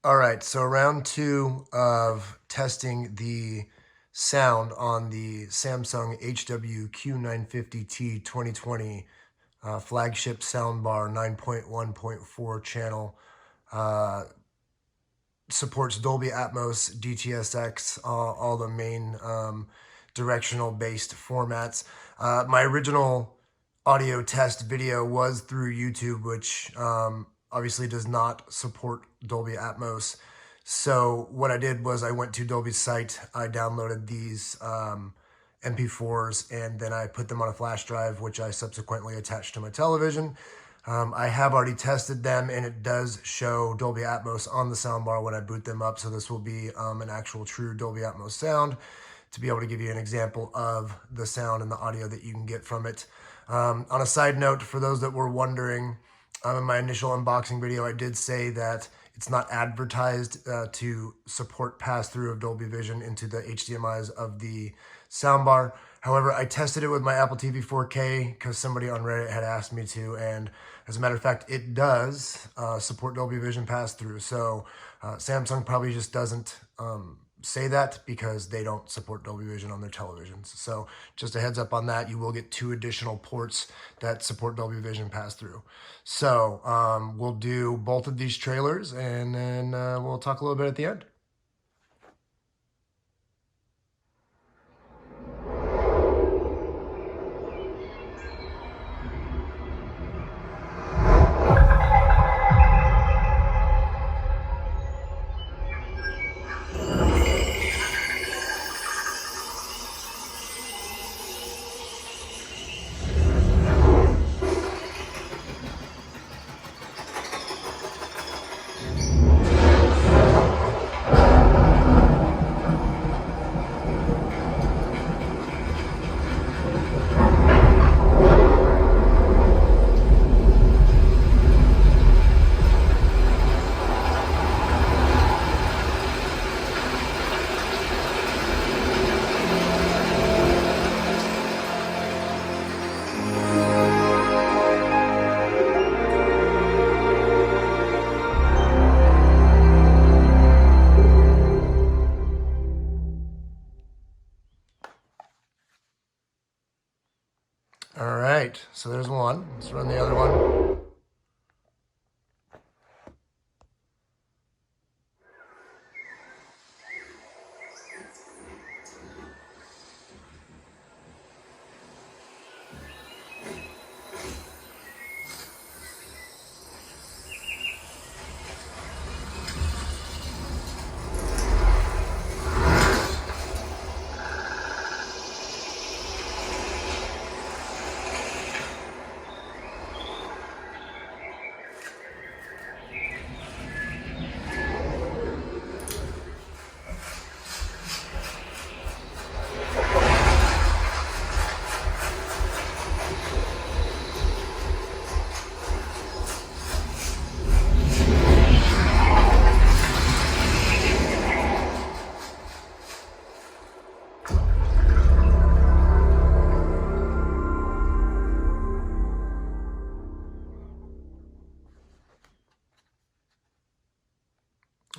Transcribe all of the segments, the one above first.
All right, so round two of testing the sound on the Samsung HW-Q950T 2020 flagship soundbar 9.1.4 channel. Supports Dolby Atmos, DTSX, all the main directional based formats. My original audio test video was through YouTube, which obviously does not support Dolby Atmos. So what I did was I went to Dolby's site, I downloaded these MP4s, and then I put them on a flash drive, which I subsequently attached to my television. I have already tested them, and it does show Dolby Atmos on the soundbar when I boot them up. So this will be an actual true Dolby Atmos sound to be able to give you an example of the sound and the audio that you can get from it. On a side note, for those that were wondering, in my initial unboxing video, I did say that it's not advertised to support pass-through of Dolby Vision into the HDMIs of the soundbar. However, I tested it with my Apple TV 4K because somebody on Reddit had asked me to, and as a matter of fact, it does support Dolby Vision pass-through. So Samsung probably just doesn't say that because they don't support Dolby Vision on their televisions. So just a heads up on that, you will get 2 additional ports that support Dolby Vision pass-through. So we'll do both of these trailers, and then we'll talk a little bit at the end. All right, so there's one. Let's run the other one.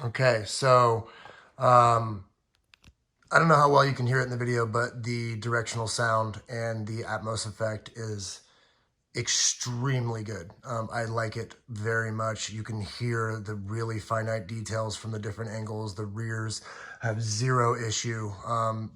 Okay, so I don't know how well you can hear it in the video, but the directional sound and the Atmos effect is extremely good. I like it very much. You can hear the really finite details from the different angles. The rears have zero issue.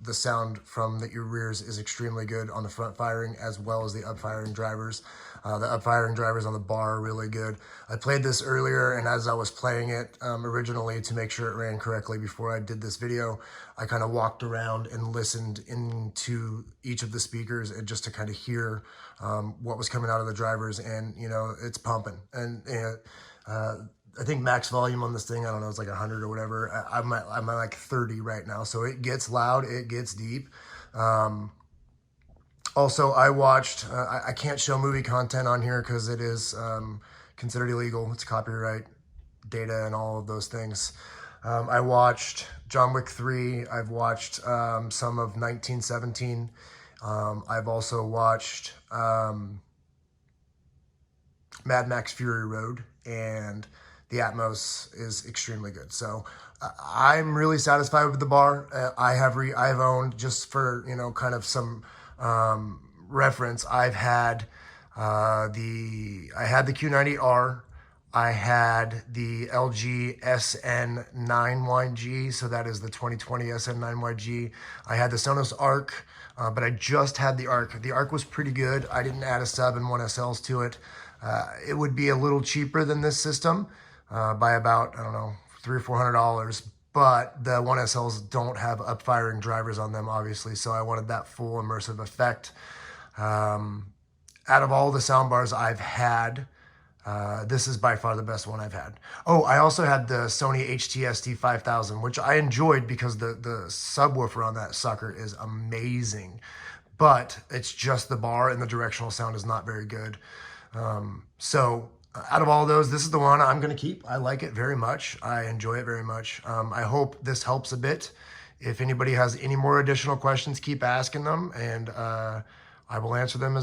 The sound from your rears is extremely good on the front firing as well as the up firing drivers. The up firing drivers on the bar are really good. I played this earlier, and as I was playing it originally to make sure it ran correctly before I did this video, I kind of walked around and listened into each of the speakers and just to kind of hear what was coming out of the drivers, and you know, it's pumping. And I think max volume on this thing, I don't know, it's like 100 or whatever. I'm at like 30 right now, so it gets loud, it gets deep. Also, I watched, I can't show movie content on here because it is considered illegal. It's copyright data and all of those things. I watched John Wick 3. I've watched some of 1917. I've also watched Mad Max Fury Road and the Atmos is extremely good. So I'm really satisfied with the bar. I've owned, just for, you know, kind of some reference, I've had I had the Q90R. I had the LG SN9YG, so that is the 2020 SN9YG. I had the Sonos Arc, but I just had the Arc. The Arc was pretty good. I didn't add a sub and 1SLs to it. It would be a little cheaper than this system by about, I don't know, $300 or $400. But the 1SLs don't have upfiring drivers on them, obviously, so I wanted that full immersive effect. Out of all the soundbars I've had, this is by far the best one I've had. Oh, I also had the Sony HT-ST5000, which I enjoyed because the subwoofer on that sucker is amazing. But it's just the bar, and the directional sound is not very good. So out of all those, this is the one I'm going to keep. I like it very much. I enjoy it very much. I hope this helps a bit. If anybody has any more additional questions, keep asking them, and I will answer them as